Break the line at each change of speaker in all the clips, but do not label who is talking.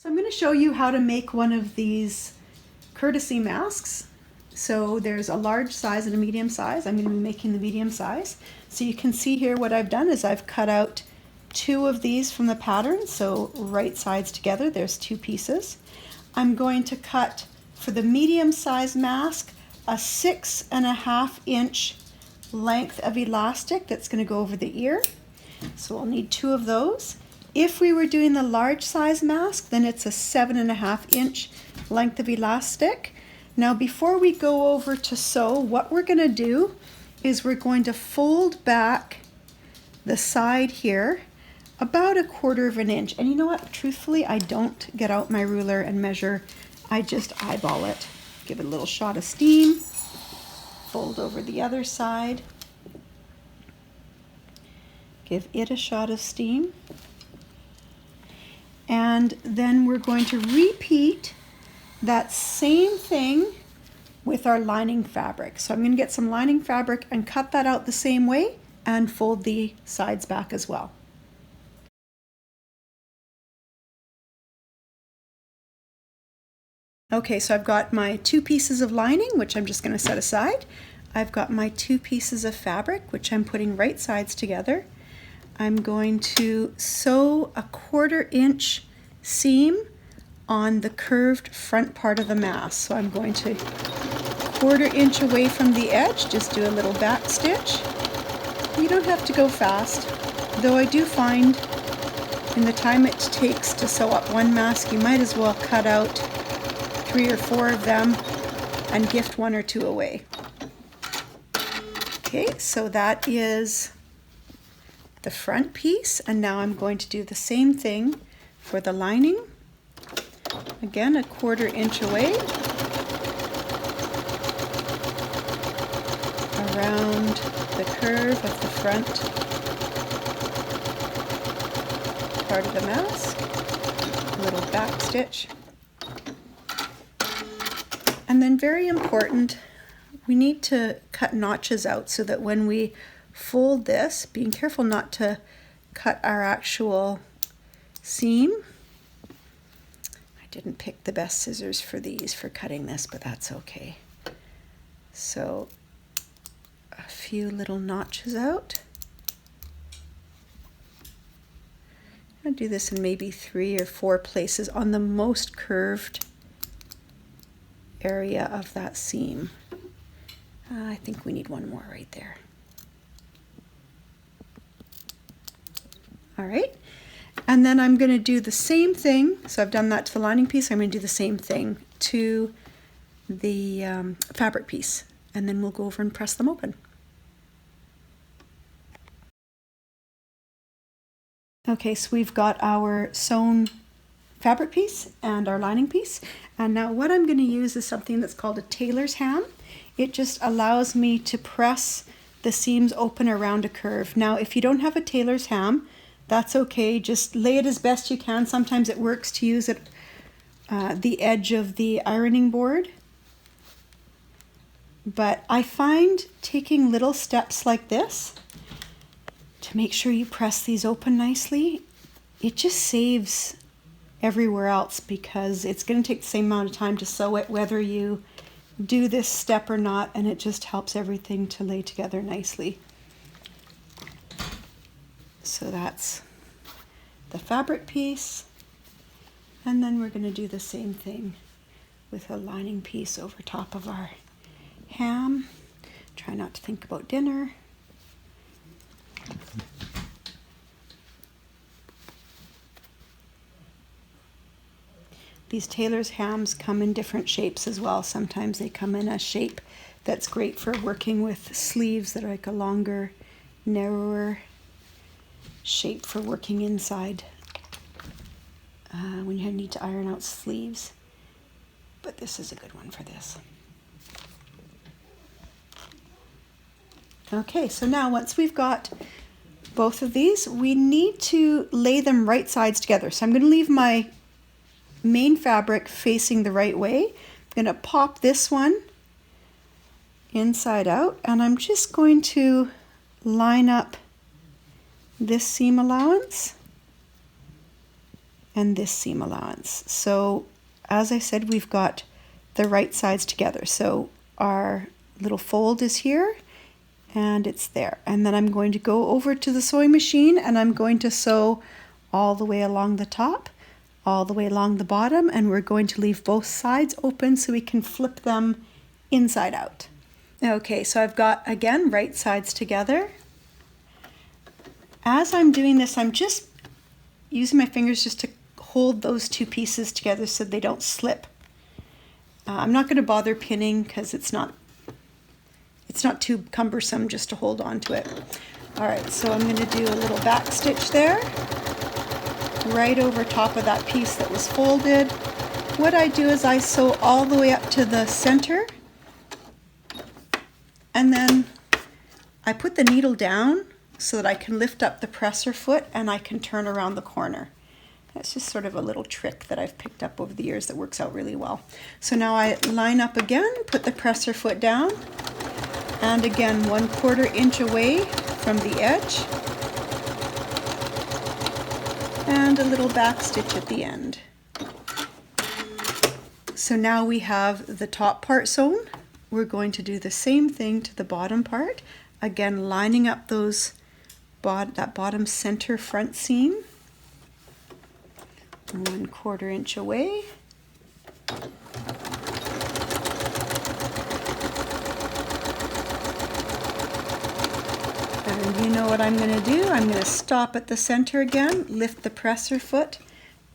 So I'm going to show you how to make one of these courtesy masks. So there's a large size and a medium size. I'm going to be making the medium size. So you can see here what I've done is I've cut out 2 of these from the pattern. So right sides together, there's 2 pieces. I'm going to cut for the medium size mask a 6.5 inch length of elastic that's going to go over the ear. So I'll need 2 of those. If we were doing the large size mask, then it's a 7.5 inch length of elastic. Now before we go over to sew, what we're going to do is we're going to fold back the side here about 1/4 inch. And you know what? Truthfully, I don't get out my ruler and measure. I just eyeball it. Give it a little shot of steam. Fold over the other side. Give it a shot of steam. And then we're going to repeat that same thing with our lining fabric. So I'm going to get some lining fabric and cut that out the same way and fold the sides back as well. Okay, so I've got my 2 pieces of lining, which I'm just going to set aside. I've got my 2 pieces of fabric, which I'm putting right sides together. I'm going to sew a 1/4 inch seam on the curved front part of the mask. So I'm going to 1/4 inch away from the edge, just do a little back stitch. You don't have to go fast, though I do find in the time it takes to sew up one mask, you might as well cut out 3 or 4 of them and gift 1 or 2 away. Okay, so that is the front piece, and now I'm going to do the same thing for the lining. Again, a 1/4 inch away around the curve of the front part of the mask, a little back stitch. And then very important, we need to cut notches out so that when we fold this, being careful not to cut our actual seam. I didn't pick the best scissors for these for cutting this, but that's okay. So a few little notches out. I'm going to do this in maybe 3 or 4 places on the most curved area of that seam. I think we need 1 more right there. All right, and then I'm going to do the same thing. So I've done that to the lining piece. I'm going to do the same thing to the fabric piece, and then we'll go over and press them open. Okay, so we've got our sewn fabric piece and our lining piece, and now what I'm going to use is something that's called a tailor's ham. It just allows me to press the seams open around a curve. Now if you don't have a tailor's ham, that's okay, just lay it as best you can. Sometimes it works to use it the edge of the ironing board. But I find taking little steps like this to make sure you press these open nicely, it just saves everywhere else, because it's going to take the same amount of time to sew it whether you do this step or not, and it just helps everything to lay together nicely. So that's the fabric piece, and then we're going to do the same thing with a lining piece over top of our ham. Try not to think about dinner. These tailor's hams come in different shapes as well. Sometimes they come in a shape that's great for working with sleeves that are like a longer, narrower shape for working inside when you need to iron out sleeves. But this is a good one for this. Okay, so now once we've got both of these, we need to lay them right sides together. So I'm going to leave my main fabric facing the right way. I'm going to pop this one inside out, and I'm just going to line up this seam allowance and this seam allowance. So as I said, we've got the right sides together. So our little fold is here and it's there. And then I'm going to go over to the sewing machine and I'm going to sew all the way along the top, all the way along the bottom, and we're going to leave both sides open so we can flip them inside out. Okay, so I've got, again, right sides together. As I'm doing this, I'm just using my fingers just to hold those two pieces together so they don't slip. I'm not going to bother pinning because it's not too cumbersome just to hold on to it. All right, so I'm going to do a little back stitch there, right over top of that piece that was folded. What I do is I sew all the way up to the center, and then I put the needle down so that I can lift up the presser foot and I can turn around the corner. That's just sort of a little trick that I've picked up over the years that works out really well. So now I line up again, put the presser foot down, and again 1/4 inch away from the edge, and a little back stitch at the end. So now we have the top part sewn. We're going to do the same thing to the bottom part, again lining up those that bottom center front seam, 1/4 inch away. And you know what I'm going to do? I'm going to stop at the center again, lift the presser foot,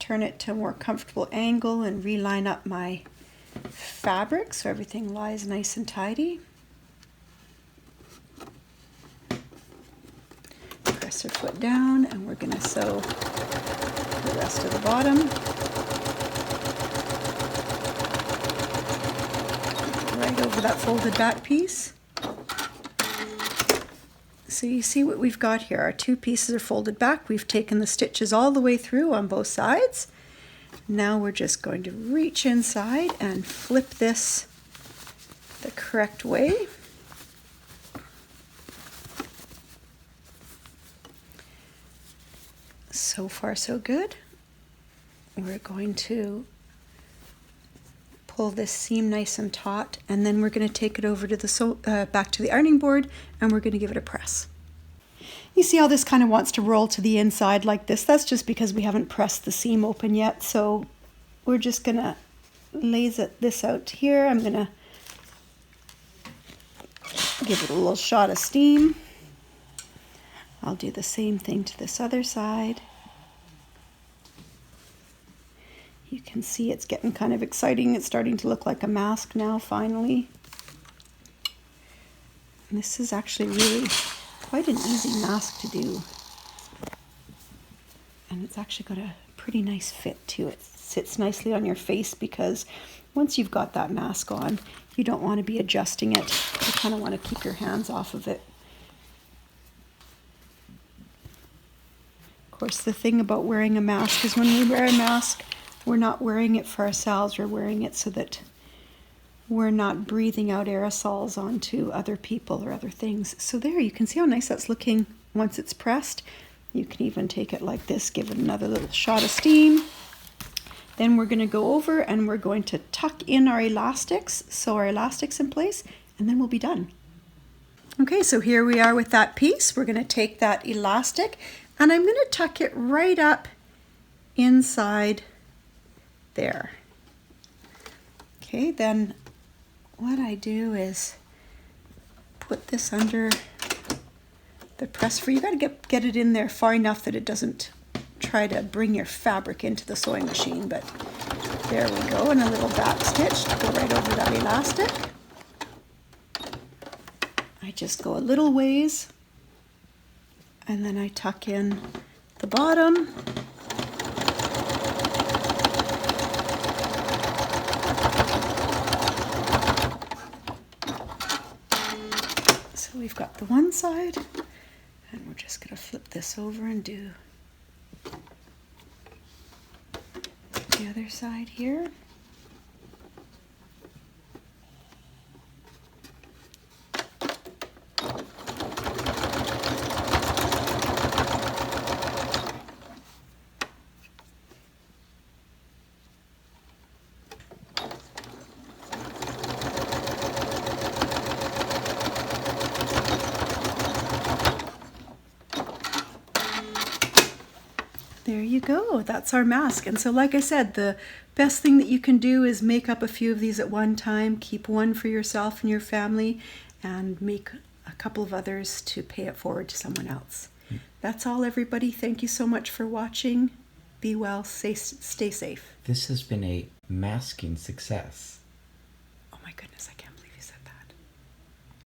turn it to a more comfortable angle, and reline up my fabric so everything lies nice and tidy. Presser foot down, and we're going to sew the rest of the bottom. Right over that folded back piece. So you see what we've got here. Our two pieces are folded back. We've taken the stitches all the way through on both sides. Now we're just going to reach inside and flip this the correct way. So far so good. We're going to pull this seam nice and taut, and then we're going to take it over to the back to the ironing board, and we're going to give it a press. You see how this kind of wants to roll to the inside like this? That's just because we haven't pressed the seam open yet. So we're just going to lace this out here. I'm going to give it a little shot of steam. I'll do the same thing to this other side. You can see it's getting kind of exciting. It's starting to look like a mask now, finally. And this is actually really quite an easy mask to do. And it's actually got a pretty nice fit too. It sits nicely on your face because once you've got that mask on, you don't want to be adjusting it. You kind of want to keep your hands off of it. Of course, the thing about wearing a mask is when we wear a mask, we're not wearing it for ourselves. We're wearing it so that we're not breathing out aerosols onto other people or other things. So there, you can see how nice that's looking once it's pressed. You can even take it like this, give it another little shot of steam. Then we're going to go over and we're going to tuck in our elastics, sew our elastics in place, and then we'll be done. Okay, so here we are with that piece. We're going to take that elastic and I'm going to tuck it right up inside there. Okay, then what I do is put this under the press for you. Got to get it in there far enough that it doesn't try to bring your fabric into the sewing machine, but there we go, and a little back stitch to go right over that elastic. I just go a little ways and then I tuck in the bottom. So we've got the one side, and we're just going to flip this over and do the other side here. There you go. That's our mask. And so, like I said, the best thing that you can do is make up a few of these at one time. Keep one for yourself and your family, and make a couple of others to pay it forward to someone else. That's all, everybody. Thank you so much for watching. Be well. Stay safe.
This has been a masking success.